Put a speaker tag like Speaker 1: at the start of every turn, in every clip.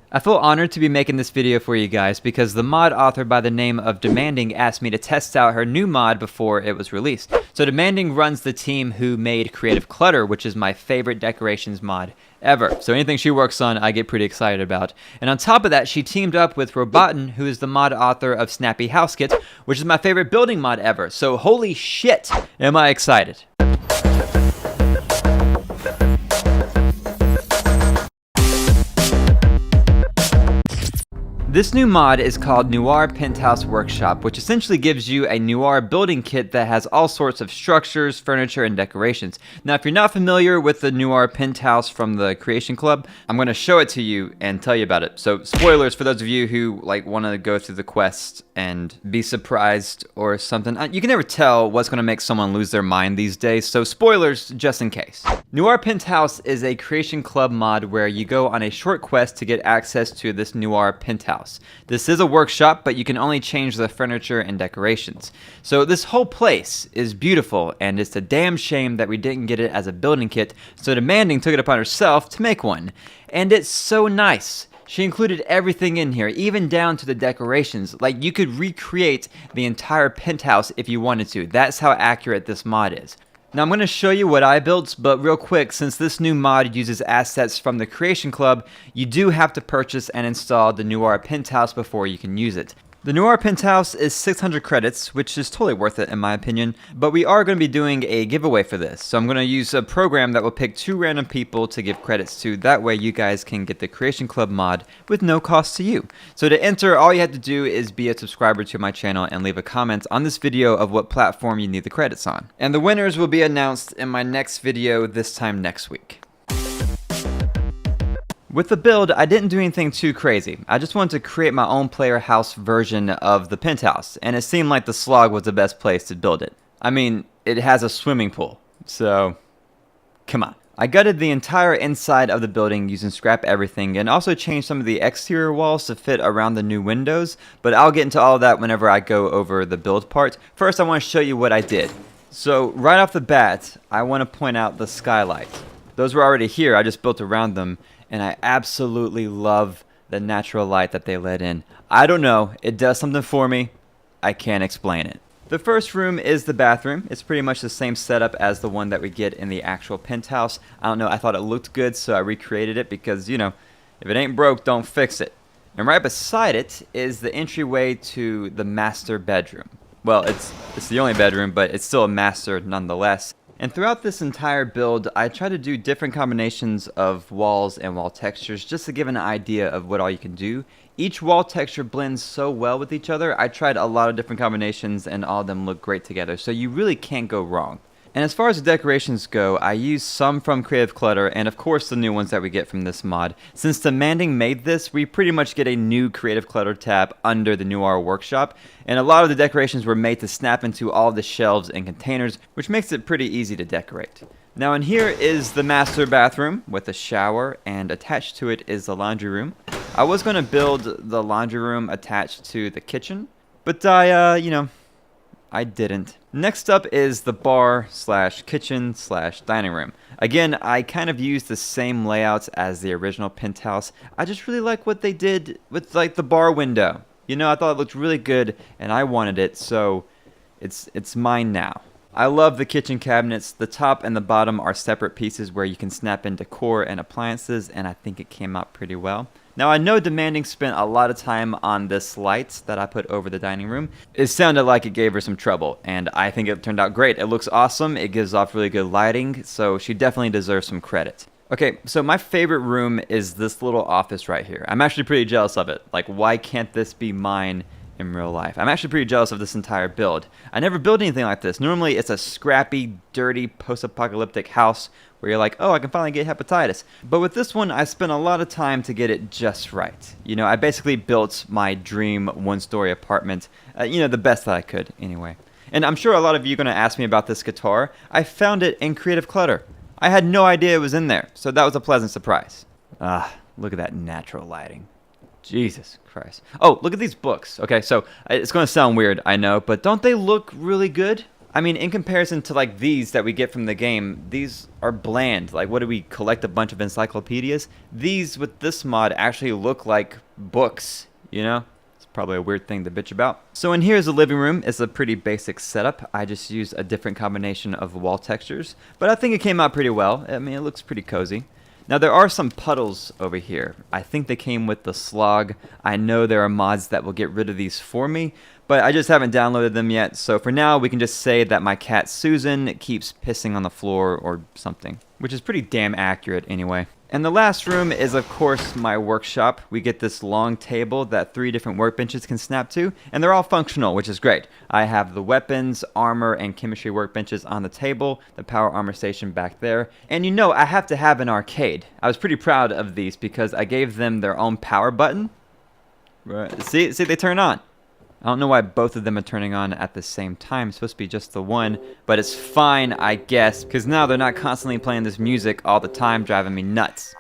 Speaker 1: I feel honored to be making this video for you guys because the mod author by the name of Damanding asked me to test out her new mod before it was released. So Damanding runs the team who made Creative Clutter, which is my favorite decorations mod ever. So anything she works on, I get pretty excited about. And on top of that, she teamed up with Robotin, who is the mod author of Snappy House Kits, which is my favorite building mod ever. So holy shit, am I excited. This new mod is called Noir Penthouse Workshop, which essentially gives you a noir building kit that has all sorts of structures, furniture, and decorations. Now, if you're not familiar with the Noir Penthouse from the Creation Club, I'm going to show it to you and tell you about it. So, spoilers for those of you who want to go through the quest and be surprised or something. You can never tell what's going to make someone lose their mind these days, so spoilers just in case. Noir Penthouse is a Creation Club mod where you go on a short quest to get access to this Noir Penthouse. This is a workshop, but you can only change the furniture and decorations. So this whole place is beautiful, and it's a damn shame that we didn't get it as a building kit, so Damanding took it upon herself to make one. And it's so nice. She included everything in here, even down to the decorations. Like, you could recreate the entire penthouse if you wanted to. That's how accurate this mod is. Now I'm going to show you what I built, but real quick, since this new mod uses assets from the Creation Club, you do have to purchase and install the Noir Penthouse before you can use it. The Noir Penthouse is 600 credits, which is totally worth it in my opinion, but we are going to be doing a giveaway for this. So I'm going to use a program that will pick 2 random people to give credits to. That way you guys can get the Creation Club mod with no cost to you. So to enter, all you have to do is be a subscriber to my channel and leave a comment on this video of what platform you need the credits on. And the winners will be announced in my next video this time next week. With the build, I didn't do anything too crazy. I just wanted to create my own player house version of the penthouse, and it seemed like the slog was the best place to build it. I mean, it has a swimming pool, so come on. I gutted the entire inside of the building using scrap everything and also changed some of the exterior walls to fit around the new windows, but I'll get into all of that whenever I go over the build part. First, I want to show you what I did. So right off the bat, I want to point out the skylight. Those were already here, I just built around them. And I absolutely love the natural light that they let in. I don't know, it does something for me. I can't explain it. The first room is the bathroom. It's pretty much the same setup as the one that we get in the actual penthouse. I don't know, I thought it looked good, so I recreated it because, you know, if it ain't broke, don't fix it. And right beside it is the entryway to the master bedroom. Well, it's the only bedroom, but it's still a master nonetheless. And throughout this entire build, I try to do different combinations of walls and wall textures just to give an idea of what all you can do. Each wall texture blends so well with each other. I tried a lot of different combinations and all of them look great together, so you really can't go wrong. And as far as the decorations go, I used some from Creative Clutter and of course the new ones that we get from this mod. Since Damanding made this, we pretty much get a new Creative Clutter tab under the Noir Workshop, and a lot of the decorations were made to snap into all of the shelves and containers, which makes it pretty easy to decorate. Now in here is the master bathroom with a shower, and attached to it is the laundry room. I was going to build the laundry room attached to the kitchen, but I didn't. Next up is the bar slash kitchen slash dining room. Again, I kind of used the same layouts as the original penthouse. I just really like what they did with like the bar window. You know, I thought it looked really good and I wanted it, so it's mine now. I love the kitchen cabinets. The top and the bottom are separate pieces where you can snap in decor and appliances, and I think it came out pretty well. Now I know Damanding spent a lot of time on this light that I put over the dining room. It sounded like it gave her some trouble, and I think it turned out great. It looks awesome, it gives off really good lighting, so she definitely deserves some credit. Okay, so my favorite room is this little office right here. I'm actually pretty jealous of it. Like, why can't this be mine in real life? I'm actually pretty jealous of this entire build. I never built anything like this. Normally it's a scrappy, dirty, post-apocalyptic house where you're like, oh, I can finally get hepatitis. But with this one, I spent a lot of time to get it just right. You know, I basically built my dream one-story apartment, the best that I could anyway. And I'm sure a lot of you are going to ask me about this guitar. I found it in Creative Clutter. I had no idea it was in there, so that was a pleasant surprise. Look at that natural lighting. Jesus Christ. Oh, look at these books. Okay, so it's going to sound weird, I know, but don't they look really good? I mean, in comparison to like these that we get from the game, these are bland. Like, what do we collect a bunch of encyclopedias? These with this mod actually look like books, you know? It's probably a weird thing to bitch about. So in here is the living room. It's a pretty basic setup. I just used a different combination of wall textures, but I think it came out pretty well. I mean, it looks pretty cozy. Now there are some puddles over here. I think they came with the slog. I know there are mods that will get rid of these for me, but I just haven't downloaded them yet. So for now, we can just say that my cat Susan keeps pissing on the floor or something, which is pretty damn accurate anyway. And the last room is, of course, my workshop. We get this long table that 3 different workbenches can snap to, and they're all functional, which is great. I have the weapons, armor, and chemistry workbenches on the table, the power armor station back there, and you know I have to have an arcade. I was pretty proud of these because I gave them their own power button. Right. See, they turn on. I don't know why both of them are turning on at the same time. It's supposed to be just the one, but it's fine, I guess, because now they're not constantly playing this music all the time, driving me nuts.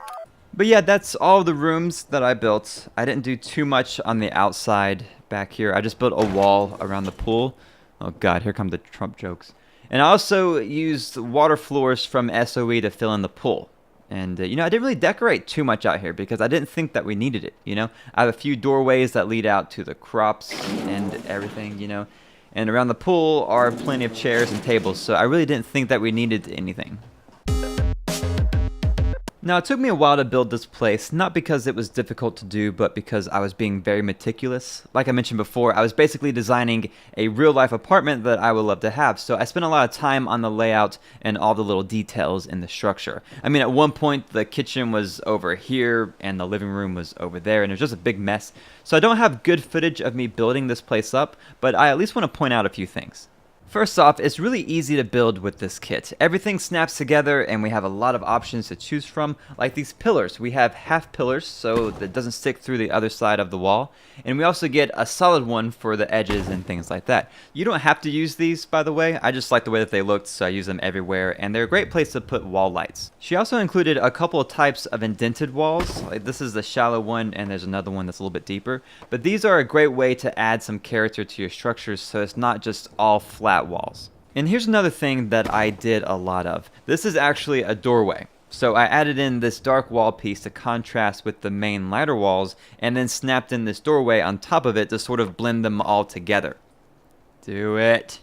Speaker 1: But yeah, that's all the rooms that I built. I didn't do too much on the outside back here. I just built a wall around the pool. Oh god, here come the Trump jokes. And I also used water floors from SOE to fill in the pool. And, you know, I didn't really decorate too much out here because I didn't think that we needed it, you know. I have a few doorways that lead out to the crops and everything, you know. And around the pool are plenty of chairs and tables, so I really didn't think that we needed anything. Now, it took me a while to build this place, not because it was difficult to do, but because I was being very meticulous. Like I mentioned before, I was basically designing a real-life apartment that I would love to have, so I spent a lot of time on the layout and all the little details in the structure. I mean, at one point, the kitchen was over here, and the living room was over there, and it was just a big mess. So I don't have good footage of me building this place up, but I at least want to point out a few things. First off, it's really easy to build with this kit. Everything snaps together and we have a lot of options to choose from, like these pillars. We have half pillars so that it doesn't stick through the other side of the wall, and we also get a solid one for the edges and things like that. You don't have to use these, by the way. I just like the way that they looked, so I use them everywhere, and they're a great place to put wall lights. She also included a couple of types of indented walls. Like this is the shallow one, and there's another one that's a little bit deeper. But these are a great way to add some character to your structures so it's not just all flat walls. And here's another thing that I did a lot of. This is actually a doorway. So I added in this dark wall piece to contrast with the main lighter walls, and then snapped in this doorway on top of it to sort of blend them all together. Do it.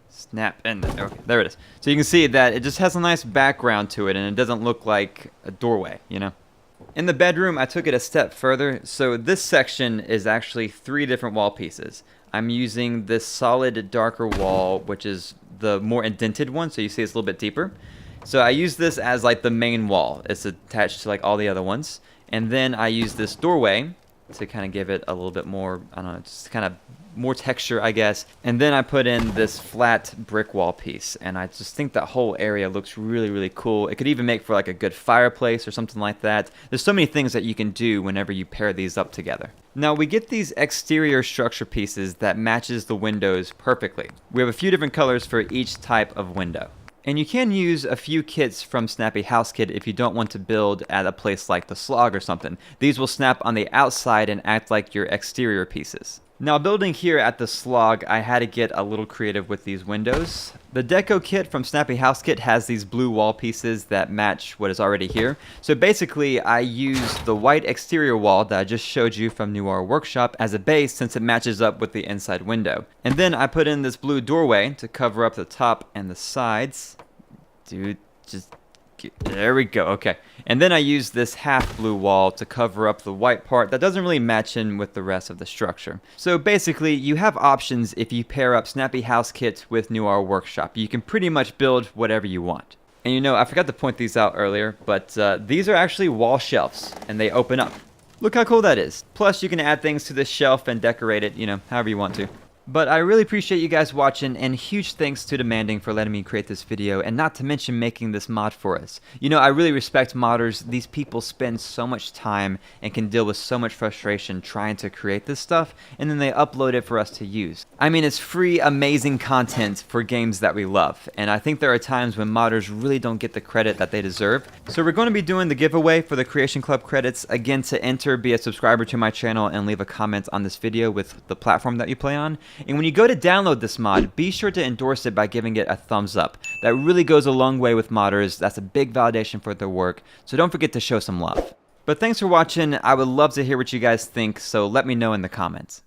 Speaker 1: Snap in. Okay, there it is. So you can see that it just has a nice background to it, and it doesn't look like a doorway, you know? In the bedroom, I took it a step further. So this section is actually 3 different wall pieces. I'm using this solid darker wall, which is the more indented one, so you see it's a little bit deeper. So I use this as like the main wall. It's attached to like all the other ones. And then I use this doorway to kind of give it a little bit more, I don't know, just kind of more texture, I guess. And then I put in this flat brick wall piece, and I just think that whole area looks really, really cool. It could even make for like a good fireplace or something like that. There's so many things that you can do whenever you pair these up together. Now we get these exterior structure pieces that matches the windows perfectly. We have a few different colors for each type of window. And you can use a few kits from Snappy House Kit if you don't want to build at a place like the Slog or something. These will snap on the outside and act like your exterior pieces. Now building here at the Slog, I had to get a little creative with these windows. The Deco kit from Snappy House Kit has these blue wall pieces that match what is already here. So basically I used the white exterior wall that I just showed you from Noir Workshop as a base since it matches up with the inside window. And then I put in this blue doorway to cover up the top and the sides. Dude, just... there we go, okay. And then I used this half blue wall to cover up the white part that doesn't really match in with the rest of the structure. So basically, you have options if you pair up Snappy House Kit with Noir Workshop. You can pretty much build whatever you want. And you know, I forgot to point these out earlier, but these are actually wall shelves, and they open up. Look how cool that is. Plus, you can add things to this shelf and decorate it, you know, however you want to. But I really appreciate you guys watching, and huge thanks to Damanding for letting me create this video, and not to mention making this mod for us. You know, I really respect modders. These people spend so much time and can deal with so much frustration trying to create this stuff, and then they upload it for us to use. I mean, it's free, amazing content for games that we love, and I think there are times when modders really don't get the credit that they deserve. So we're going to be doing the giveaway for the Creation Club credits. Again, to enter, be a subscriber to my channel and leave a comment on this video with the platform that you play on. And when you go to download this mod, be sure to endorse it by giving it a thumbs up. That really goes a long way with modders. That's a big validation for their work, so don't forget to show some love. But thanks for watching. I would love to hear what you guys think, so let me know in the comments.